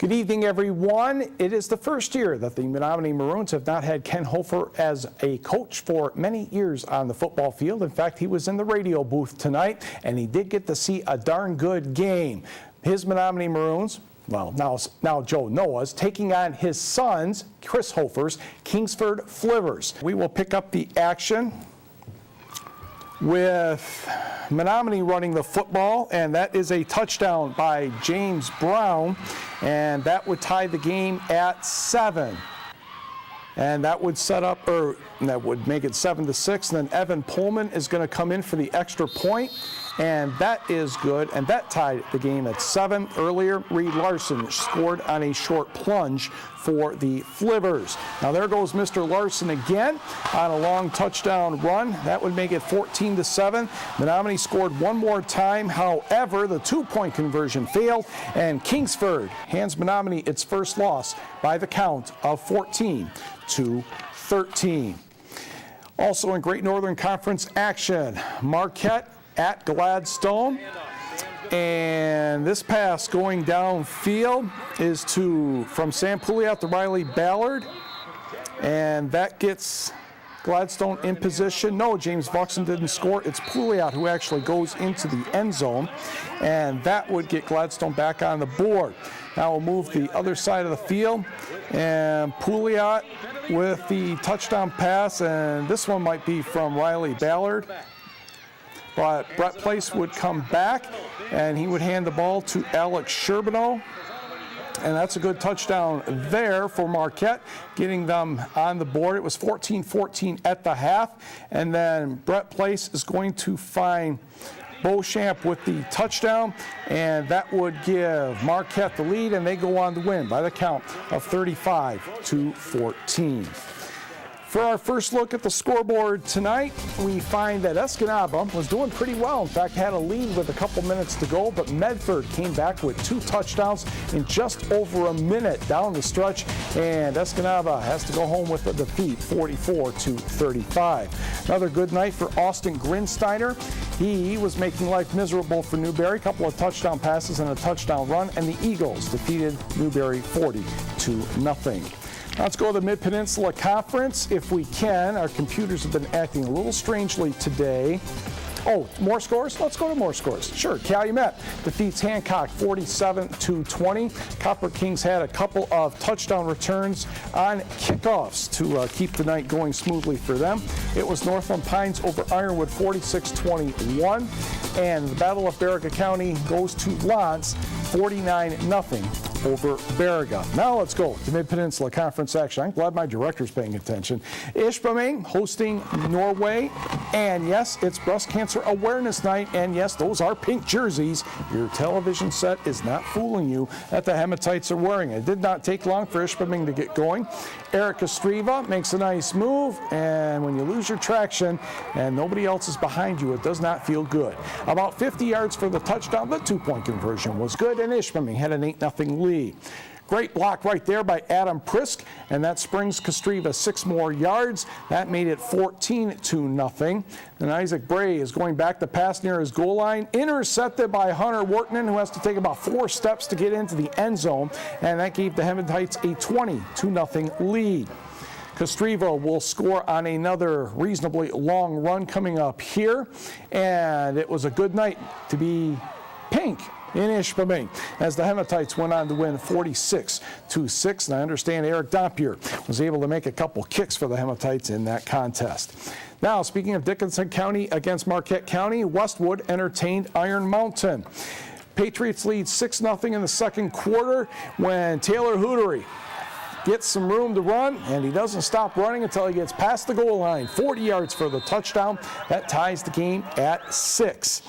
Good evening, everyone. It is the first year that the Menominee Maroons have not had Ken Hofer as a coach for many years on the football field. In fact, he was in the radio booth tonight, and he did get to see a darn good game. His Menominee Maroons, well, now Joe Noah's, taking on his son's, Chris Hofer's, Kingsford Flivers. We will pick up the action with Menominee running the football, and that is a touchdown by James Brown, and that would tie the game at 7. And that would set up, or that would make it 7-6. And then Evan Pullman is going to come in for the extra point, and that is good. And that tied the game at 7. Earlier, Reed Larson scored on a short plunge for the Flivers. Now there goes Mr. Larson again on a long touchdown run. That would make it 14-7. Menominee scored one more time. However, the 2-point conversion failed, and Kingsford hands Menominee its first loss by the count of 14-13. Also in Great Northern Conference action, Marquette at Gladstone. And this pass going downfield is from Sam Pouliot to Riley Ballard. And that gets Gladstone in position. No, James Buxton didn't score. It's Pouliot who actually goes into the end zone. And that would get Gladstone back on the board. Now we'll move the other side of the field. And Pouliot with the touchdown pass. And this one might be from Riley Ballard. But Brett Place would come back, and he would hand the ball to Alex Sherbino. And that's a good touchdown there for Marquette, getting them on the board. It was 14-14 at the half. And then Brett Place is going to find Beauchamp with the touchdown, and that would give Marquette the lead, and they go on to win by the count of 35-14. For our first look at the scoreboard tonight, we find that Escanaba was doing pretty well. In fact, had a lead with a couple minutes to go, but Medford came back with 2 touchdowns in just over a minute down the stretch, and Escanaba has to go home with a defeat, 44-35. Another good night for Austin Grinsteiner. He was making life miserable for Newberry. A couple of touchdown passes and a touchdown run, and the Eagles defeated Newberry 40-0. Let's go to the Mid-Peninsula Conference if we can. Our computers have been acting a little strangely today. Oh, more scores? Let's go to more scores. Sure, Calumet defeats Hancock 47-20. Copper Kings had a couple of touchdown returns on kickoffs to keep the night going smoothly for them. It was Northland Pines over Ironwood 46-21. And the Battle of Baraga County goes to Lance 49-0 over Baraga. Now let's go to Mid-Peninsula Conference action. I'm glad my director's paying attention. Ishpeming hosting Norway. And yes, it's Breast Cancer Awareness Night. And yes, those are pink jerseys. Your television set is not fooling you that the Hematites are wearing. It did not take long for Ishpeming to get going. Eric Estreva makes a nice move. And when you lose your traction and nobody else is behind you, it does not feel good. About 50 yards for the touchdown. The 2-point conversion was good, and Ishpeming had an 8-0 lead. Great block right there by Adam Prisk, and that springs Kostreva 6 more yards. That made it 14-0. And Isaac Bray is going back to pass near his goal line, intercepted by Hunter Wortman, who has to take about 4 steps to get into the end zone, and that gave the Hematites a 20-0 lead. Kostreva will score on another reasonably long run coming up here, and it was a good night to be pink in Ishpeming as the Hematites went on to win 46-6. And I understand Eric Dompier was able to make a couple kicks for the Hematites in that contest. Now, speaking of Dickinson County against Marquette County, Westwood entertained Iron Mountain. Patriots lead 6-0 in the second quarter when Taylor Hootery gets some room to run, and he doesn't stop running until he gets past the goal line. 40 yards for the touchdown. That ties the game at 6.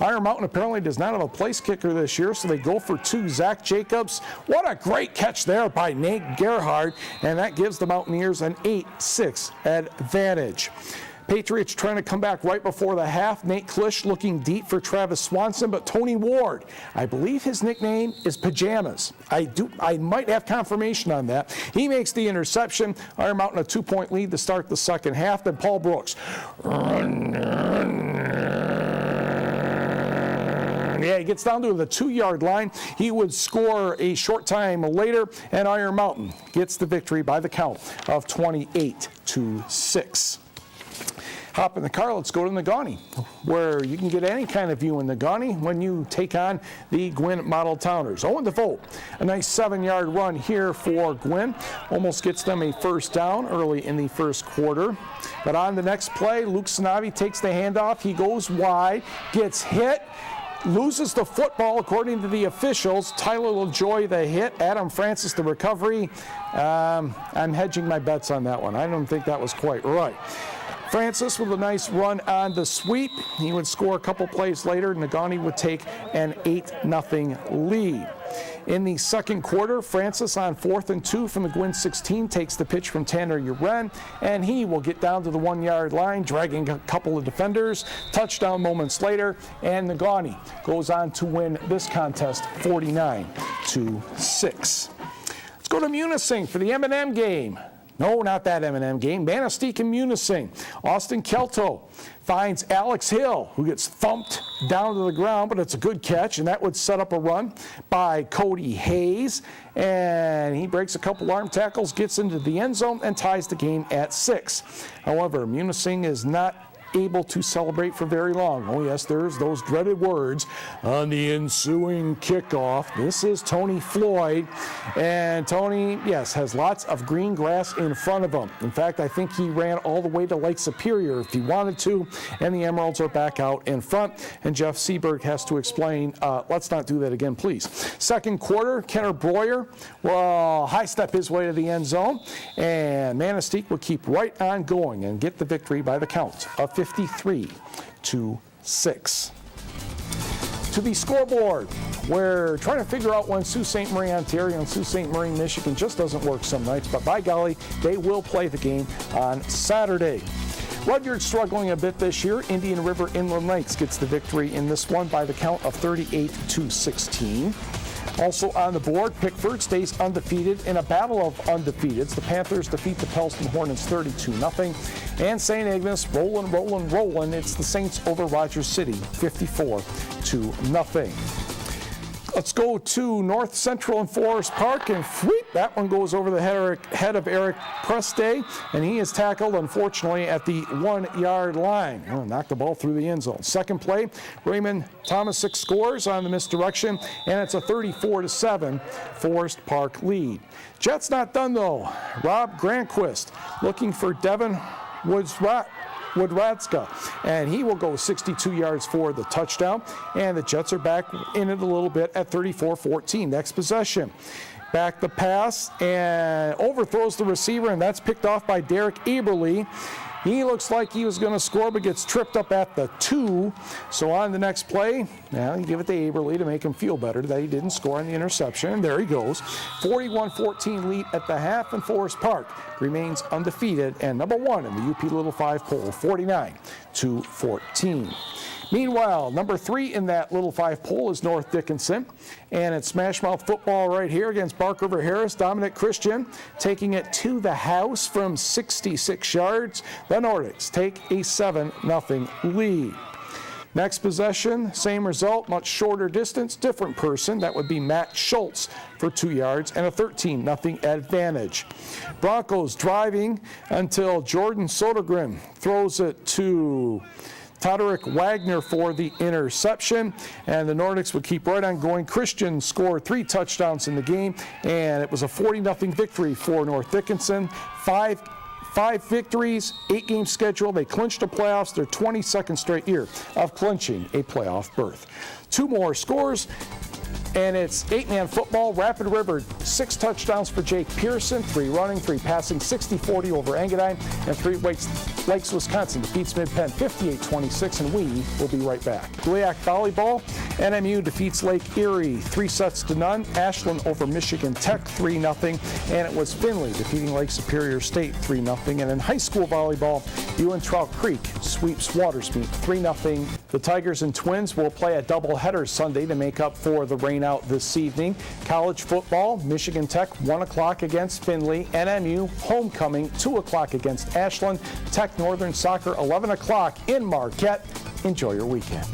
Iron Mountain apparently does not have a place kicker this year, so they go for 2. Zach Jacobs. What a great catch there by Nate Gerhard, and that gives the Mountaineers an 8-6 advantage. Patriots trying to come back right before the half. Nate Klisch looking deep for Travis Swanson, but Tony Ward, I believe his nickname is Pajamas. I might have confirmation on that. He makes the interception. Iron Mountain a 2-point lead to start the second half. Then Paul Brooks. Yeah, he gets down to the 2-yard line. He would score a short time later, and Iron Mountain gets the victory by the count of 28-6. Hop in the car, let's go to Negaunee, where you can get any kind of view in Negaunee when you take on the Gwinn Model Towners. Owen DeVoe, a nice 7-yard run here for Gwinn, almost gets them a first down early in the first quarter. But on the next play, Luke Sanavi takes the handoff, he goes wide, gets hit, loses the football according to the officials. Tyler LaJoy the hit, Adam Francis the recovery. I'm hedging my bets on that one. I don't think that was quite right. Francis with a nice run on the sweep. He would score a couple plays later. Negaunee would take an 8-0 lead. In the second quarter, Francis on 4th and 2 from the Gwinn 16 takes the pitch from Tanner Uren, and he will get down to the 1-yard line, dragging a couple of defenders. Touchdown moments later, and Negaunee goes on to win this contest 49-6. Let's go to Munising for the M&M game. No, not that M&M game. Manistee and Munising. Austin Kelto finds Alex Hill, who gets thumped down to the ground, but it's a good catch, and that would set up a run by Cody Hayes. And he breaks a couple arm tackles, gets into the end zone, and ties the game at 6. However, Munising is not able to celebrate for very long. Oh yes, there's those dreaded words on the ensuing kickoff. This is Tony Floyd, and Tony, yes, has lots of green grass in front of him. In fact, I think he ran all the way to Lake Superior if he wanted to, and the Emeralds are back out in front, and Jeff Seberg has to explain, let's not do that again, please. Second quarter, Kenner Breuer will high step his way to the end zone, and Manistee will keep right on going and get the victory by the count of 53-6. To the scoreboard, we're trying to figure out when Sault Ste. Marie, Ontario and Sault Ste. Marie, Michigan just doesn't work some nights, but by golly, they will play the game on Saturday. Rudyard's struggling a bit this year. Indian River Inland Lakes gets the victory in this one by the count of 38-16. Also on the board, Pickford stays undefeated in a battle of undefeateds. The Panthers defeat the Pelston Hornets 32-0. And St. Agnes rolling. It's the Saints over Rogers City 54-0. Let's go to North Central and Forest Park, and whoop, that one goes over the head of Eric Preste, and he is tackled, unfortunately, at the 1-yard line. Oh, knocked the ball through the end zone. Second play, Raymond Tomasic scores on the misdirection, and it's a 34-7 Forest Park lead. Jets not done, though. Rob Granquist looking for Devin Woodratska, and he will go 62 yards for the touchdown, and the Jets are back in it a little bit at 34-14. Next possession, back the pass and overthrows the receiver, and that's picked off by Derek Eberle. He looks like he was going to score, but gets tripped up at the 2. So on the next play, now you give it to Eberle to make him feel better that he didn't score on the interception. And there he goes. 41-14 lead at the half, and Forest Park remains undefeated and number 1 in the UP Little 5 poll, 49-14. Meanwhile, number 3 in that Little 5 poll is North Dickinson, and it's smash mouth football right here against Bark River Harris. Dominic Christian taking it to the house from 66 yards. The Nordics take a 7-0 lead. Next possession, same result, much shorter distance, different person. That would be Matt Schultz for 2 yards and a 13-0 advantage. Broncos driving until Jordan Sodergren throws it to Toderick Wagner for the interception, and the Nordics would keep right on going. Christian scored 3 touchdowns in the game, and it was a 40-0 victory for North Dickinson. Five victories, 8-game schedule. They clinched the playoffs, their 22nd straight year of clinching a playoff berth. 2 more scores, and it's 8-man football. Rapid River, 6 touchdowns for Jake Pearson, 3 running, 3 passing, 60-40 over Engadine, and 3 Lakes, Wisconsin defeats Mid-Penn 58-26, and we will be right back. Gleac volleyball, NMU defeats Lake Erie 3-0. Ashland over Michigan Tech 3-0, and it was Findlay defeating Lake Superior State 3-0. And in high school volleyball, Ewan Trout Creek sweeps Watersmeet 3-0. The Tigers and Twins will play a doubleheader Sunday to make up for the rain out this evening. College football, Michigan Tech 1 o'clock against Findlay. NMU homecoming 2 o'clock against Ashland. Tech Northern Soccer 11 o'clock in Marquette. Enjoy your weekend.